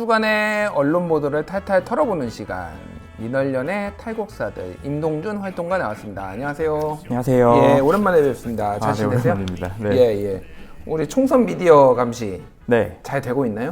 주간의 언론 보도를 탈탈 털어보는 시간. 민원련의 탈곡사들 임동준 활동가 나왔습니다. 안녕하세요. 안녕하세요. 예, 오랜만에 뵙습니다. 잘 지내세요? 오랜만입니다. 네. 예. 우리 총선 미디어 감시 네. 잘 되고 있나요?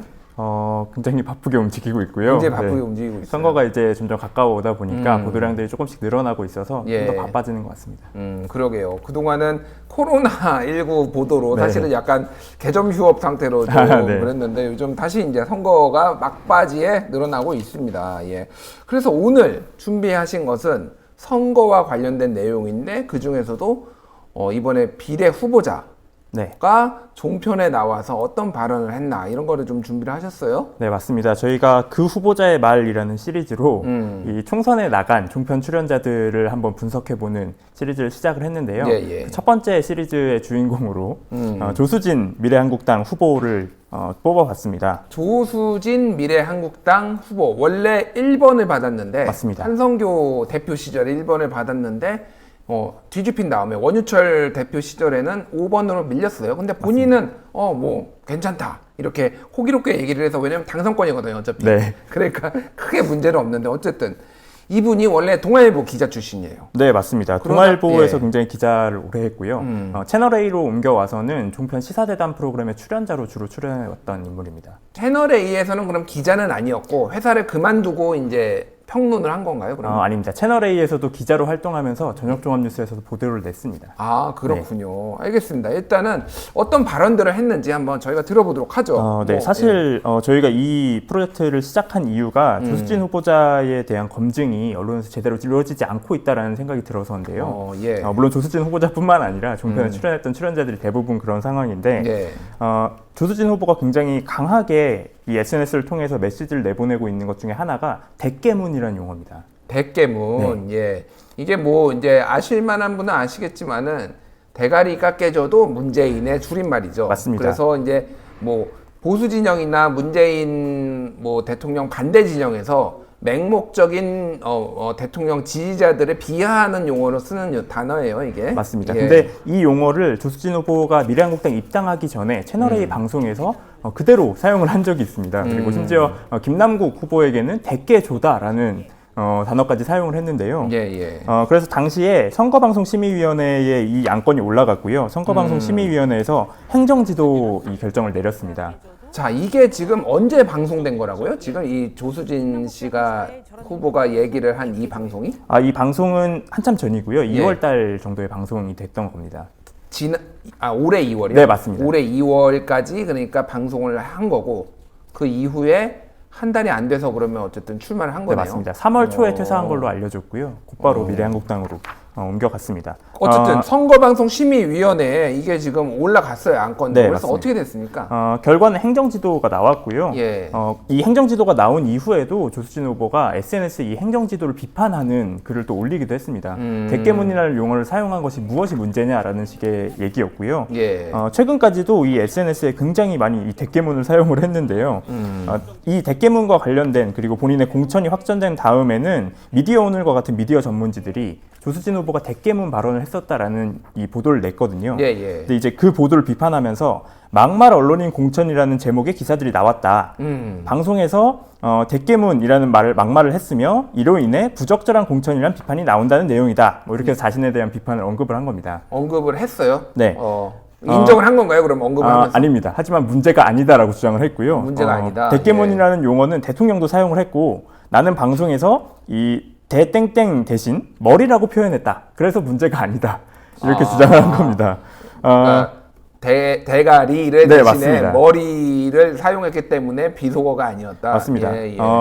굉장히 바쁘게 움직이고 있고요. 굉장히 바쁘게 움직이고 있어요. 선거가 이제 점점 가까워오다 보니까 보도량들이 조금씩 늘어나고 있어서 예. 좀 더 바빠지는 것 같습니다. 그러게요. 그동안은 코로나19 보도로 네. 사실은 약간 개점 휴업 상태로 좀 네. 그랬는데 요즘 다시 이제 선거가 막바지에 늘어나고 있습니다. 예. 그래서 오늘 준비하신 것은 선거와 관련된 내용인데 그 중에서도 이번에 비례 후보자 네. 가 종편에 나와서 어떤 발언을 했나 이런 거를 좀 준비를 하셨어요? 네, 맞습니다. 저희가 그 후보자의 말이라는 시리즈로 이 총선에 나간 종편 출연자들을 한번 분석해보는 시리즈를 시작을 했는데요. 예. 첫 번째 시리즈의 주인공으로 조수진 미래한국당 후보를 뽑아봤습니다. 조수진 미래한국당 후보 원래 1번을 받았는데 맞습니다. 한성교 대표 시절에 1번을 받았는데 뒤집힌 다음에 원유철 대표 시절에는 5번으로 밀렸어요. 근데 본인은 뭐 괜찮다 이렇게 호기롭게 얘기를 해서 왜냐면 당선권이거든요 어차피. 네. 그러니까 크게 문제는 없는데 어쨌든 이분이 원래 동아일보 기자 출신이에요. 네, 맞습니다. 동아일보에서 굉장히 기자를 오래 했고요. 채널A로 옮겨와서는 종편 시사대담 프로그램의 출연자로 주로 출연해왔던 인물입니다. 채널A에서는 그럼 기자는 아니었고 회사를 그만두고 이제 평론을 한 건가요? 그럼? 아닙니다. 채널A에서도 기자로 활동하면서 저녁종합뉴스에서도 보도를 냈습니다. 아, 그렇군요. 네. 알겠습니다. 일단은 어떤 발언들을 했는지 한번 저희가 들어보도록 하죠. 네, 사실 저희가 이 프로젝트를 시작한 이유가 조수진 후보자에 대한 검증이 언론에서 제대로 이루어지지 않고 있다는 생각이 들어서인데요. 물론 조수진 후보자뿐만 아니라 종편에 출연했던 출연자들이 대부분 그런 상황인데 조수진 후보가 굉장히 강하게 이 SNS를 통해서 메시지를 내보내고 있는 것 중에 하나가 대깨문이라는 용어입니다. 대깨문, 예. 이게 뭐 이제 아실만한 분은 아시겠지만은 대가리가 깨져도 문재인의 줄임말이죠. 맞습니다. 그래서 이제 뭐 보수 진영이나 문재인 뭐 대통령 반대 진영에서 맹목적인 대통령 지지자들을 비하하는 용어로 쓰는 단어예요, 이게. 맞습니다. 근데 이 용어를 조수진 후보가 미래한국당 입당하기 전에 채널A 방송에서 그대로 사용을 한 적이 있습니다. 그리고 심지어 김남국 후보에게는 대깨조다라는 단어까지 사용을 했는데요. 그래서 당시에 선거방송심의위원회에 이 안건이 올라갔고요. 선거방송심의위원회에서 행정지도 이 결정을 내렸습니다. 자, 이게 지금 언제 방송된 거라고요? 지금 이 조수진 씨가 후보가 얘기를 한 이 방송이? 이 방송은 한참 전이고요. 2월 달 정도에 방송이 됐던 겁니다. 올해 2월이요? 네, 맞습니다. 올해 2월까지 그러니까 방송을 한 거고 그 이후에 한 달이 안 돼서 그러면 어쨌든 출마를 한 거네요. 네, 맞습니다. 3월 초에 퇴사한 걸로 알려졌고요. 곧바로 미래한국당으로 옮겨갔습니다. 어쨌든 선거방송심의위원회에 이게 지금 올라갔어요, 안건도. 네, 그래서 맞습니다. 어떻게 됐습니까? 결과는 행정지도가 나왔고요. 이 행정지도가 나온 이후에도 조수진 후보가 SNS에 이 행정지도를 비판하는 글을 또 올리기도 했습니다. 대깨문이라는 용어를 사용한 것이 무엇이 문제냐라는 식의 얘기였고요. 최근까지도 이 SNS에 굉장히 많이 이 대깨문을 사용을 했는데요. 이 대깨문과 관련된 그리고 본인의 공천이 확정된 다음에는 미디어오늘과 같은 미디어 전문지들이 조수진 후보가 대깨문 발언을 했었다라는 이 보도를 냈거든요. 근데 이제 그 보도를 비판하면서 막말 언론인 공천이라는 제목의 기사들이 나왔다. 방송에서 대깨문이라는 막말을 했으며 이로 인해 부적절한 공천이라는 비판이 나온다는 내용이다. 뭐 이렇게 해서 자신에 대한 비판을 언급을 한 겁니다. 언급을 했어요? 네. 인정을 한 건가요? 그럼 언급을 하면서? 아닙니다. 하지만 문제가 아니다라고 주장을 했고요. 문제가 아니다. 대깨문이라는 용어는 대통령도 사용을 했고 나는 방송에서 이 대땡땡 대신 머리라고 표현했다. 그래서 문제가 아니다. 이렇게 주장을 한 겁니다. 그러니까 대가리를 네, 대신에 맞습니다. 머리를 사용했기 때문에 비속어가 아니었다. 맞습니다.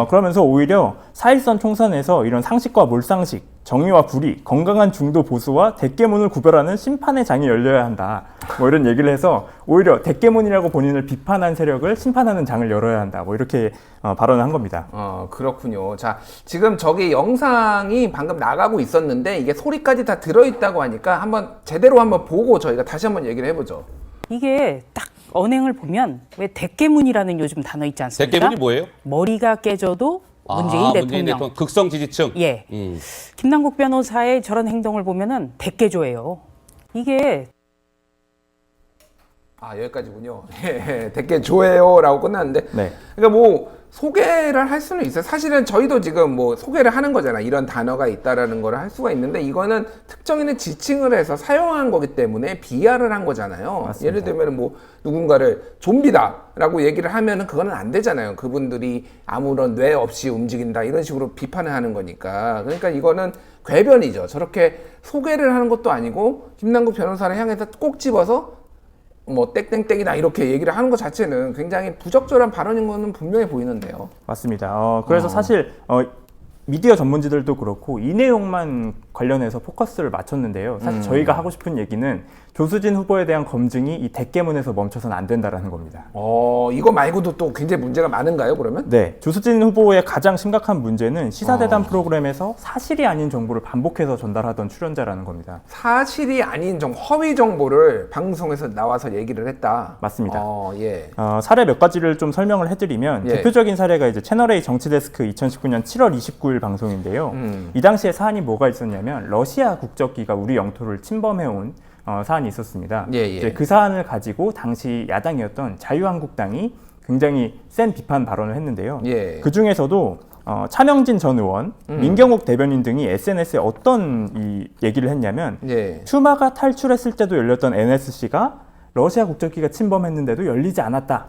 그러면서 오히려 4.13 총선에서 이런 상식과 몰상식, 정의와 구리, 건강한 중도 보수와 대깨문을 구별하는 심판의 장이 열려야 한다. 뭐 이런 얘기를 해서 오히려 대깨문이라고 본인을 비판한 세력을 심판하는 장을 열어야 한다. 뭐 이렇게 발언을 한 겁니다. 그렇군요. 자, 지금 저기 영상이 방금 나가고 있었는데 이게 소리까지 다 들어있다고 하니까 제대로 한번 보고 저희가 다시 한번 얘기를 해보죠. 이게 딱 언행을 보면 왜 대깨문이라는 요즘 단어 있지 않습니까? 대깨문이 뭐예요? 머리가 깨져도 문재인 대통령. 극성 지지층. 예. 김남국 변호사의 저런 행동을 보면은 대깨조예요. 이게 여기까지군요. 대깨조예요라고 끝났는데. 네. 그러니까 뭐 소개를 할 수는 있어요. 사실은 저희도 지금 뭐 소개를 하는 거잖아. 이런 단어가 있다라는 걸 할 수가 있는데 이거는 특정인의 지칭을 해서 사용한 거기 때문에 비하를 한 거잖아요. 맞습니다. 예를 들면 뭐 누군가를 좀비다라고 얘기를 하면은 그거는 안 되잖아요. 그분들이 아무런 뇌 없이 움직인다 이런 식으로 비판을 하는 거니까. 그러니까 이거는 궤변이죠. 저렇게 소개를 하는 것도 아니고 김남국 변호사를 향해서 꼭 집어서 뭐 땡땡땡이다 이렇게 얘기를 하는 것 자체는 굉장히 부적절한 발언인 거는 분명해 보이는데요. 맞습니다. 그래서 사실 미디어 전문지들도 그렇고 이 내용만 관련해서 포커스를 맞췄는데요. 사실 저희가 하고 싶은 얘기는 조수진 후보에 대한 검증이 이 대깨문에서 멈춰서는 안 된다라는 겁니다. 이거 말고도 또 굉장히 문제가 많은가요, 그러면? 네. 조수진 후보의 가장 심각한 문제는 시사대담 프로그램에서 사실이 아닌 정보를 반복해서 전달하던 출연자라는 겁니다. 사실이 아닌 허위 정보를 방송에서 나와서 얘기를 했다. 맞습니다. 예. 사례 몇 가지를 좀 설명을 해드리면 예. 대표적인 사례가 이제 채널A 정치데스크 2019년 7월 29일 방송인데요. 이 당시에 사안이 뭐가 있었냐면 러시아 국적기가 우리 영토를 침범해온 사안이 있었습니다. 예. 이제 그 사안을 가지고 당시 야당이었던 자유한국당이 굉장히 센 비판 발언을 했는데요. 예. 그 중에서도 차명진 전 의원, 민경욱 대변인 등이 SNS에 어떤 이 얘기를 했냐면 예. 퓨마가 탈출했을 때도 열렸던 NSC가 러시아 국적기가 침범했는데도 열리지 않았다.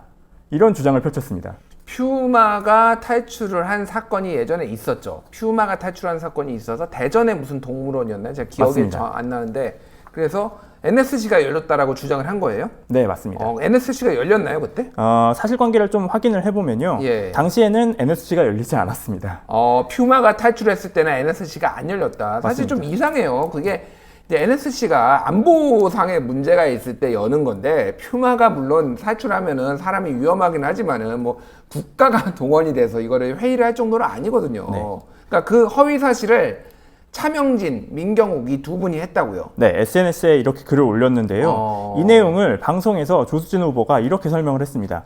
이런 주장을 펼쳤습니다. 퓨마가 탈출을 한 사건이 예전에 있었죠. 퓨마가 탈출한 사건이 있어서 대전에 무슨 동물원이었나요? 제가 기억이 안 나는데 그래서 NSC가 열렸다라고 주장을 한 거예요? 네, 맞습니다. NSC가 열렸나요, 그때? 사실관계를 좀 확인을 해보면요. 예. 당시에는 NSC가 열리지 않았습니다. 퓨마가 탈출했을 때는 NSC가 안 열렸다. 사실 맞습니다. 좀 이상해요. 그게 이제 NSC가 안보상의 문제가 있을 때 여는 건데 퓨마가 물론 탈출하면은 사람이 위험하긴 하지만은 뭐 국가가 동원이 돼서 이거를 회의를 할 정도는 아니거든요. 네. 그러니까 그 허위 사실을 차명진, 민경욱 이 두 분이 했다고요? 네, SNS에 이렇게 글을 올렸는데요. 이 내용을 방송에서 조수진 후보가 이렇게 설명을 했습니다.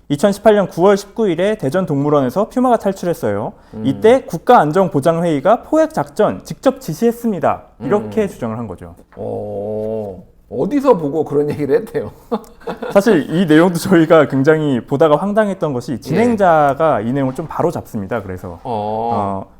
2018년 9월 19일에 대전 동물원에서 퓨마가 탈출했어요. 이때 국가안전보장회의가 포획작전 직접 지시했습니다. 이렇게 주장을 한 거죠. 어디서 보고 그런 얘기를 했대요? 사실 이 내용도 저희가 굉장히 보다가 황당했던 것이 진행자가 이 내용을 좀 바로 잡습니다. 그래서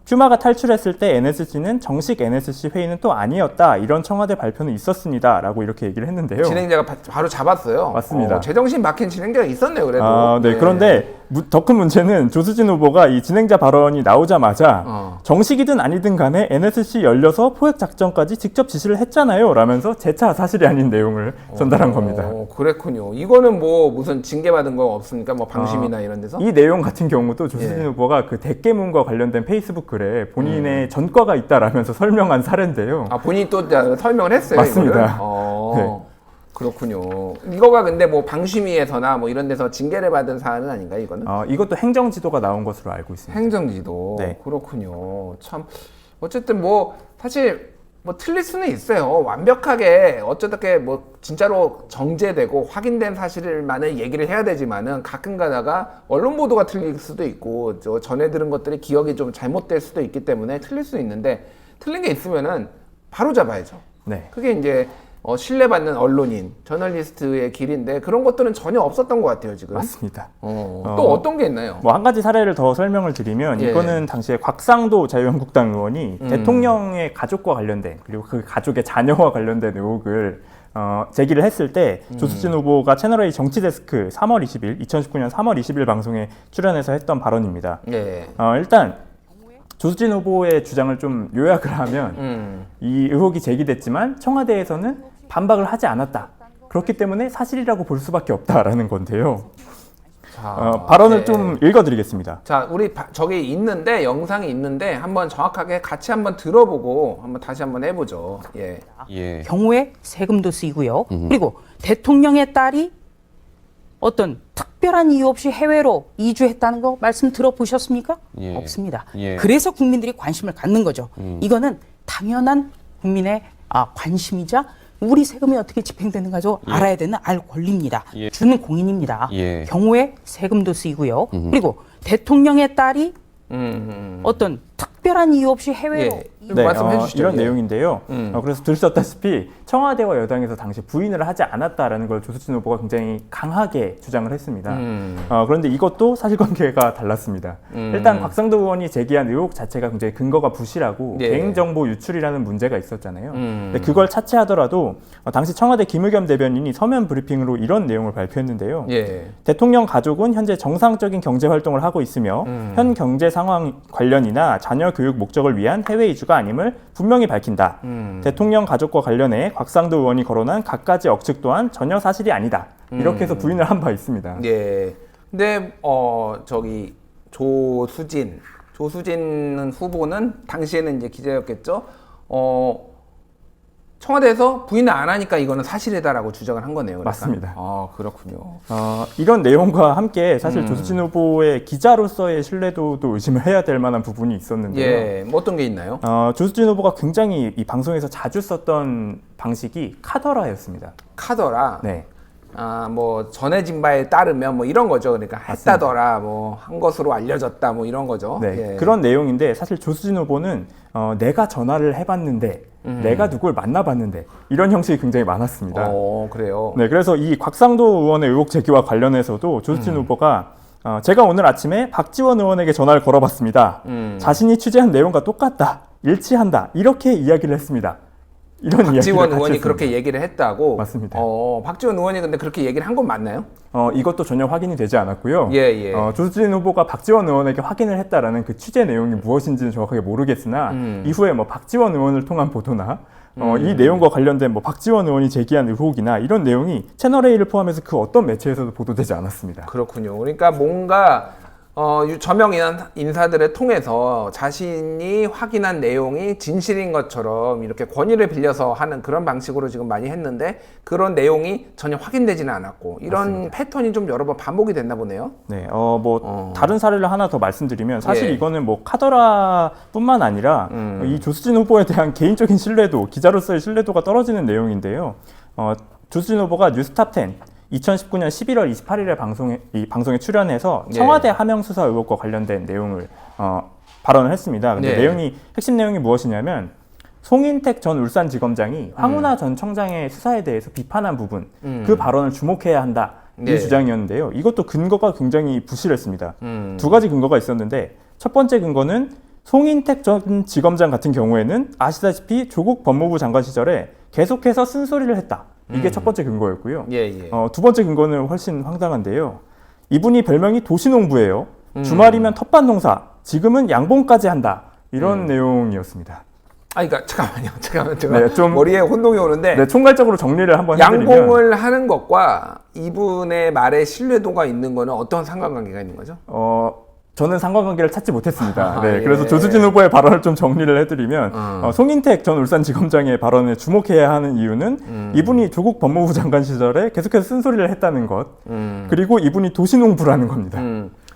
퓨마가 탈출했을 때 NSC는 정식 NSC 회의는 또 아니었다. 이런 청와대 발표는 있었습니다. 라고 이렇게 얘기를 했는데요. 진행자가 바로 잡았어요. 맞습니다. 제정신 박힌 진행자가 있었네요. 그래도. 네. 그런데 더 큰 문제는 조수진 후보가 이 진행자 발언이 나오자마자 정식이든 아니든 간에 NSC 열려서 포획 작전까지 직접 지시를 했잖아요. 라면서 재차 사실이 아닌 내용을 전달한 겁니다. 그랬군요. 이거는 뭐 무슨 징계받은 거 없습니까? 뭐 방심이나 이런 데서? 이 내용 같은 경우도 조수진 후보가 그 대깨문과 관련된 페이스북 글에 본인의 전과가 있다라면서 설명한 사례인데요. 본인이 또 설명을 했어요. 맞습니다. 네. 그렇군요. 이거가 근데 뭐 방심위에서나 뭐 이런 데서 징계를 받은 사안은 아닌가요, 이거는? 이것도 행정지도가 나온 것으로 알고 있습니다. 행정지도. 네. 그렇군요. 참 어쨌든 뭐 사실 뭐 틀릴 수는 있어요. 완벽하게 어쩌다게 뭐 진짜로 정제되고 확인된 사실만을 얘기를 해야 되지만은 가끔 가다가 언론 보도가 틀릴 수도 있고 전해 들은 것들이 기억이 좀 잘못될 수도 있기 때문에 틀릴 수 있는데 틀린 게 있으면은 바로 잡아야죠. 네. 그게 이제 신뢰받는 언론인, 저널리스트의 길인데 그런 것들은 전혀 없었던 것 같아요, 지금. 맞습니다. 또 어떤 게 있나요? 뭐 한 가지 사례를 더 설명을 드리면 이거는 당시에 곽상도 자유한국당 의원이 대통령의 가족과 관련된 그리고 그 가족의 자녀와 관련된 의혹을 제기를 했을 때 조수진 후보가 채널A 정치데스크 2019년 3월 20일 방송에 출연해서 했던 발언입니다. 일단 조수진 후보의 주장을 좀 요약을 하면 이 의혹이 제기됐지만 청와대에서는 반박을 하지 않았다. 그렇기 때문에 사실이라고 볼 수밖에 없다라는 건데요. 발언을 좀 읽어드리겠습니다. 자, 우리 저기 있는데 영상이 있는데 한번 정확하게 같이 한번 들어보고 한번 다시 한번 해보죠. 경우에 세금도 쓰이고요. 그리고 대통령의 딸이 어떤 특별한 이유 없이 해외로 이주했다는 거 말씀 들어보셨습니까? 없습니다. 그래서 국민들이 관심을 갖는 거죠. 이거는 당연한 국민의 관심이자 우리 세금이 어떻게 집행되는가도 알아야 되는 알 권리입니다. 주는 공인입니다. 경우에 세금도 쓰이고요. 그리고 대통령의 딸이 어떤 특별한 이유 없이 해외로 네, 말씀해 주시죠. 이런 내용인데요. 그래서 들으셨다시피 청와대와 여당에서 당시 부인을 하지 않았다라는 걸 조수진 후보가 굉장히 강하게 주장을 했습니다. 그런데 이것도 사실관계가 달랐습니다. 일단 곽상도 의원이 제기한 의혹 자체가 굉장히 근거가 부실하고 예. 개인정보 유출이라는 문제가 있었잖아요. 근데 그걸 차치하더라도 당시 청와대 김의겸 대변인이 서면 브리핑으로 이런 내용을 발표했는데요. 예. 대통령 가족은 현재 정상적인 경제 활동을 하고 있으며 현 경제 상황 관련이나 자녀 교육 목적을 위한 해외 이주가 아님을 분명히 밝힌다. 대통령 가족과 관련해 곽상도 의원이 거론한 갖가지 억측 또한 전혀 사실이 아니다. 이렇게 해서 부인을 한 바 있습니다. 예. 근데 저기 조수진 후보는 당시에는 이제 기자였겠죠. 청와대에서 부인을 안 하니까 이거는 사실이다라고 주장을 한 거네요. 그러니까. 맞습니다. 그렇군요. 이런 내용과 함께 사실 조수진 후보의 기자로서의 신뢰도도 의심을 해야 될 만한 부분이 있었는데요. 예, 뭐 어떤 게 있나요? 조수진 후보가 굉장히 이 방송에서 자주 썼던 방식이 카더라였습니다. 카더라. 네. 뭐 전해진 바에 따르면 뭐 이런 거죠. 그러니까 했다더라, 뭐 한 것으로 알려졌다, 뭐 이런 거죠. 네, 예. 그런 내용인데 사실 조수진 후보는 내가 전화를 해봤는데, 내가 누굴 만나봤는데 이런 형식이 굉장히 많았습니다. 그래요. 네, 그래서 이 곽상도 의원의 의혹 제기와 관련해서도 조수진 후보가 제가 오늘 아침에 박지원 의원에게 전화를 걸어봤습니다. 자신이 취재한 내용과 똑같다, 일치한다 이렇게 이야기를 했습니다. 이런 박지원 의원이 그렇게 얘기를 했다고. 맞습니다. 박지원 의원이 근데 그렇게 얘기를 한 건 맞나요? 이것도 전혀 확인이 되지 않았고요. 예. 조수진 후보가 박지원 의원에게 확인을 했다라는 그 취재 내용이 무엇인지는 정확하게 모르겠으나 이후에 뭐 박지원 의원을 통한 보도나 이 내용과 관련된 뭐 박지원 의원이 제기한 의혹이나 이런 내용이 채널A를 포함해서 그 어떤 매체에서도 보도되지 않았습니다. 그렇군요. 그러니까 뭔가 저명 인사들을 통해서 자신이 확인한 내용이 진실인 것처럼 이렇게 권위를 빌려서 하는 그런 방식으로 지금 많이 했는데 그런 내용이 전혀 확인되지는 않았고 이런 맞습니다. 패턴이 좀 여러 번 반복이 됐나 보네요. 네, 다른 사례를 하나 더 말씀드리면 사실 예. 이거는 뭐 카더라뿐만 아니라 이 조수진 후보에 대한 개인적인 신뢰도, 기자로서의 신뢰도가 떨어지는 내용인데요. 조수진 후보가 뉴스탑10 2019년 11월 28일에 방송에 출연해서 청와대 하명 수사 의혹과 관련된 내용을 발언을 했습니다. 근데 핵심 내용이 무엇이냐면 송인택 전 울산지검장이 황운하 전 청장의 수사에 대해서 비판한 부분, 그 발언을 주목해야 한다. 이 주장이었는데요. 이것도 근거가 굉장히 부실했습니다. 두 가지 근거가 있었는데 첫 번째 근거는 송인택 전 지검장 같은 경우에는 아시다시피 조국 법무부 장관 시절에 계속해서 쓴소리를 했다. 이게 첫 번째 근거였고요. 두 번째 근거는 훨씬 황당한데요. 이분이 별명이 도시농부예요. 주말이면 텃밭농사, 지금은 양봉까지 한다. 이런 내용이었습니다. 그러니까 잠깐만요. 네, 좀 머리에 혼동이 오는데. 네, 총괄적으로 정리를 한번 해드리면 양봉을 하는 것과 이분의 말에 신뢰도가 있는 거는 어떤 상관관계가 있는 거죠? 저는 상관관계를 찾지 못했습니다. 네, 그래서 조수진 후보의 발언을 좀 정리를 해드리면 송인택 전 울산지검장의 발언에 주목해야 하는 이유는 이분이 조국 법무부 장관 시절에 계속해서 쓴소리를 했다는 것, 그리고 이분이 도시농부라는 겁니다.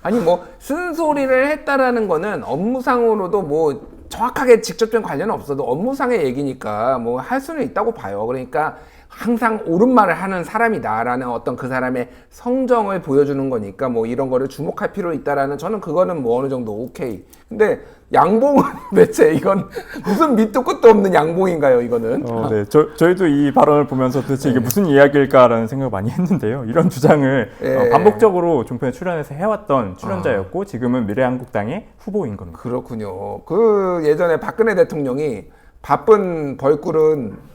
아니 뭐 쓴소리를 했다라는 거는 업무상으로도 뭐 정확하게 직접적인 관련은 없어도 업무상의 얘기니까 뭐 할 수는 있다고 봐요. 그러니까 항상 옳은 말을 하는 사람이다라는 어떤 그 사람의 성정을 보여주는 거니까 뭐 이런 거를 주목할 필요 있다라는, 저는 그거는 뭐 어느 정도 오케이. 근데 양봉은 대체 이건 무슨 밑도 끝도 없는 양봉인가요, 이거는? 네, 저희도 이 발언을 보면서 도대체 이게 무슨 이야기일까라는 생각을 많이 했는데요. 이런 주장을 반복적으로 종편에 출연해서 해왔던 출연자였고 지금은 미래한국당의 후보인 겁니다. 그렇군요. 그 예전에 박근혜 대통령이 바쁜 벌꿀은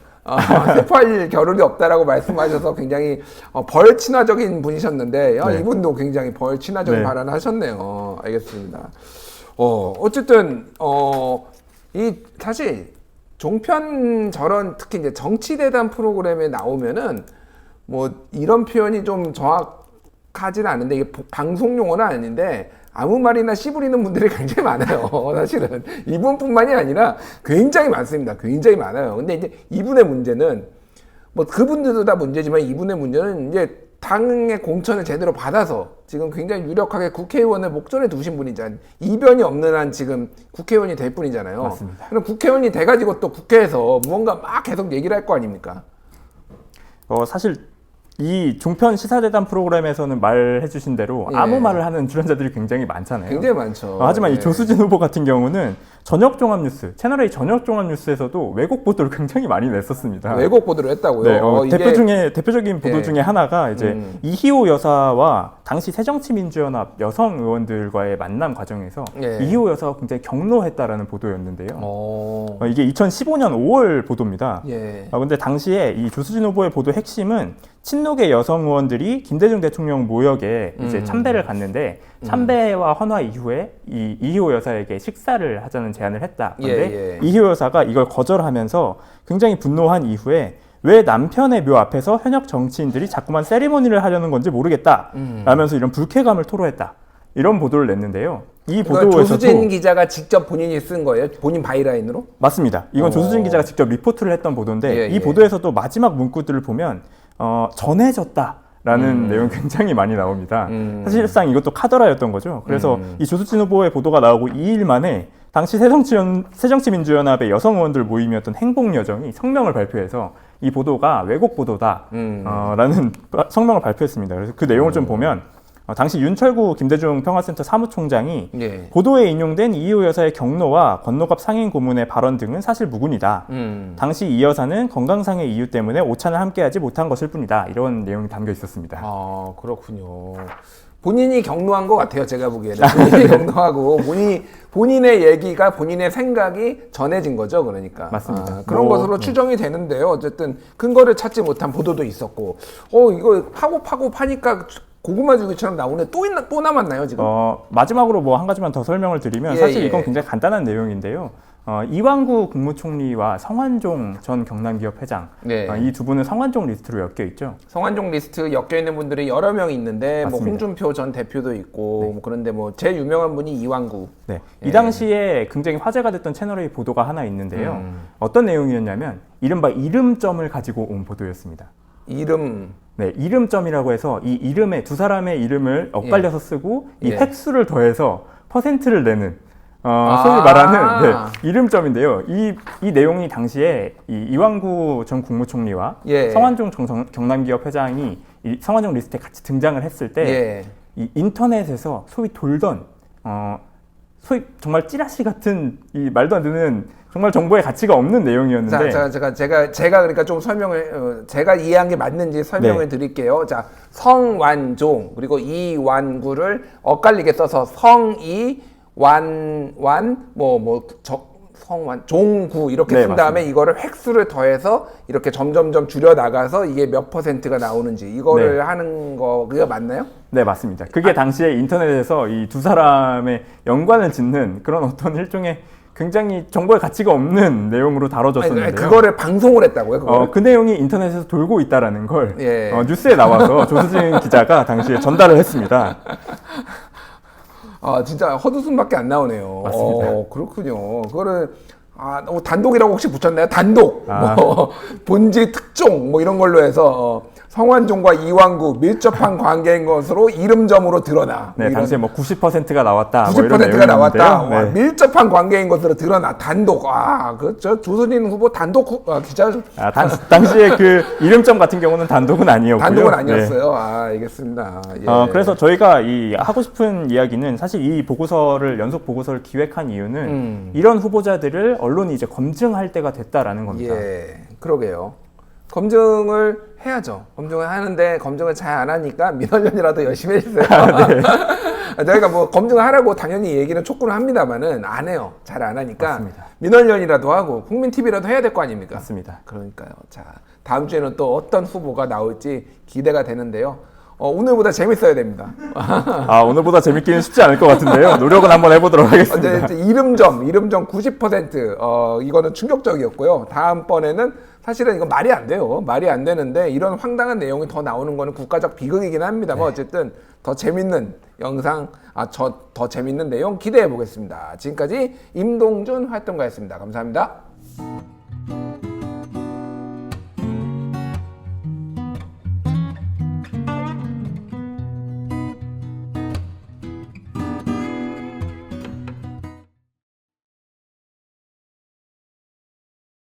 세포할 겨를이 없다라고 말씀하셔서 굉장히 벌친화적인 분이셨는데 이분도 굉장히 벌친화적인 발언을 하셨네요. 알겠습니다. 어쨌든 이 사실 종편 저런 특히 이제 정치대담 프로그램에 나오면은 뭐 이런 표현이 좀 정확하지는 않은데 이게 방송 용어는 아닌데 아무 말이나 씨부리는 분들이 굉장히 많아요. 사실은 이분뿐만이 아니라 굉장히 많습니다. 굉장히 많아요. 근데 이제 이분의 문제는 뭐 그분들도 다 문제지만 이분의 문제는 이제 당의 공천을 제대로 받아서 지금 굉장히 유력하게 국회의원을 목전에 두신 분이잖아요. 이변이 없는 한 지금 국회의원이 될 뿐이잖아요. 맞습니다. 그럼 국회의원이 돼가지고 또 국회에서 무언가 막 계속 얘기를 할 거 아닙니까? 사실 이 종편 시사대담 프로그램에서는 말해주신 대로 예. 아무 말을 하는 출연자들이 굉장히 많잖아요. 굉장히 많죠. 하지만 예. 이 조수진 후보 같은 경우는 저녁 종합 뉴스, 채널A 저녁 종합 뉴스에서도 왜곡 보도를 굉장히 많이 냈었습니다. 왜곡 보도를 했다고요? 네, 대표적인 보도 예. 중에 하나가 이제 이희호 여사와 당시 새정치민주연합 여성 의원들과의 만남 과정에서 예. 이희호 여사가 굉장히 격노했다라는 보도였는데요. 이게 2015년 5월 보도입니다. 예. 근데 당시에 이 조수진 후보의 보도 핵심은 친노계 여성 의원들이 김대중 대통령 모역에 이제 참배를 갔는데 참배와 헌화 이후에 이 이희호 여사에게 식사를 하자는 제안을 했다. 그런데 예. 이희호 여사가 이걸 거절하면서 굉장히 분노한 이후에 왜 남편의 묘 앞에서 현역 정치인들이 자꾸만 세리머니를 하려는 건지 모르겠다 라면서 이런 불쾌감을 토로했다. 이런 보도를 냈는데요. 이 보도에서도 조수진 기자가 직접 본인이 쓴 거예요? 본인 바이라인으로? 맞습니다. 이건 조수진 기자가 직접 리포트를 했던 보도인데 예, 이 예. 보도에서도 마지막 문구들을 보면 전해졌다라는 내용 굉장히 많이 나옵니다. 사실상 이것도 카더라였던 거죠. 그래서 이 조수진 후보의 보도가 나오고 2일 만에 당시 새정치민주연합의 여성 의원들 모임이었던 행복여정이 성명을 발표해서 이 보도가 왜곡 보도다 라는 성명을 발표했습니다. 그래서 그 내용을 좀 보면 당시 윤철구 김대중 평화센터 사무총장이 예. 보도에 인용된 이희호 여사의 경로와 권노갑 상임 고문의 발언 등은 사실 무근이다. 당시 이 여사는 건강상의 이유 때문에 오찬을 함께하지 못한 것일 뿐이다. 이런 내용이 담겨 있었습니다. 아, 그렇군요. 본인이 경로한 것 같아요, 제가 보기에는. 본인이 경로하고 본인의 얘기가, 본인의 생각이 전해진 거죠, 그러니까. 맞습니다. 그런 것으로 추정이 되는데요. 어쨌든 근거를 찾지 못한 보도도 있었고, 이거 파고 파니까 고구마 줄기처럼 나오네. 또 남았나요, 지금? 마지막으로 뭐 한 가지만 더 설명을 드리면 사실 이건 굉장히 간단한 내용인데요. 이완구 국무총리와 성완종 전 경남기업 회장 이 두 분은 성완종 리스트로 엮여 있죠. 성완종 리스트 엮여 있는 분들이 여러 명 있는데 뭐 맞습니다. 홍준표 전 대표도 있고 뭐 그런데 뭐 제일 유명한 분이 이완구. 네. 이 당시에 굉장히 화제가 됐던 채널A 보도가 하나 있는데요. 어떤 내용이었냐면 이른바 이름점을 가지고 온 보도였습니다. 이름. 네, 이름점이라고 해서 이 이름에 두 사람의 이름을 엇갈려서 쓰고 이 획수를 더해서 퍼센트를 내는 소위 말하는 이름점인데요. 이 내용이 당시에 이완구 전 국무총리와 성완종 경남기업 회장이 이 성완종 리스트에 같이 등장을 했을 때 이 인터넷에서 소위 돌던 소위 정말 찌라시 같은 이 말도 안 되는 정말 정보의 가치가 없는 내용이었는데. 제가 그러니까 좀 설명을 제가 이해한 게 맞는지 설명을 드릴게요. 자, 성완종 그리고 이완구를 엇갈리게 써서 성완 종구 이렇게 쓴 다음에 이거를 획수를 더해서 이렇게 점점점 줄여 나가서 이게 몇 퍼센트가 나오는지 이거를 하는 거 그게 맞나요? 네, 맞습니다. 그게 당시에 인터넷에서 이 두 사람의 연관을 짓는 그런 어떤 일종의 굉장히 정보의 가치가 없는 내용으로 다뤄졌었는데요. 그거를 방송을 했다고요? 그 내용이 인터넷에서 돌고 있다라는 걸 뉴스에 나와서 조수진 기자가 당시에 전달을 했습니다. 진짜 헛웃음밖에 안 나오네요. 맞습니다. 그렇군요. 그거를 단독이라고 혹시 붙였나요? 단독, 뭐 본지 특종 뭐 이런 걸로 해서 성완종과 이완구 밀접한 관계인 것으로 이름점으로 드러나. 네, 당시에 뭐 90%가 나왔다. 90%가 나왔다. 밀접한 관계인 것으로 드러나. 단독. 그렇죠. 조수진 후보 단독 기자. 당시에 그 이름점 같은 경우는 단독은 아니었고요. 단독은 아니었어요. 알겠습니다. 그래서 저희가 하고 싶은 이야기는 사실 이 보고서를 연속 보고서를 기획한 이유는 이런 후보자들을 언론이 이제 검증할 때가 됐다라는 겁니다. 그러게요. 검증을 해야죠. 검증을 하는데 검증을 잘 안 하니까 민원연이라도 열심히 해주세요. 저희가 뭐 검증을 하라고 당연히 얘기는 촉구를 합니다만은 안 해요. 잘 안 하니까 맞습니다. 민원연이라도 하고 국민TV라도 해야 될 거 아닙니까? 맞습니다. 그러니까요. 자, 다음 주에는 또 어떤 후보가 나올지 기대가 되는데요. 오늘보다 재밌어야 됩니다. 오늘보다 재밌기는 쉽지 않을 것 같은데요. 노력은 한번 해보도록 하겠습니다. 이름점 90%. 이거는 충격적이었고요. 다음번에는 사실은 이거 말이 안 돼요. 말이 안 되는데 이런 황당한 내용이 더 나오는 거는 국가적 비극이긴 합니다만 어쨌든 더 재밌는 영상, 더 재밌는 내용 기대해 보겠습니다. 지금까지 임동준 활동가였습니다. 감사합니다.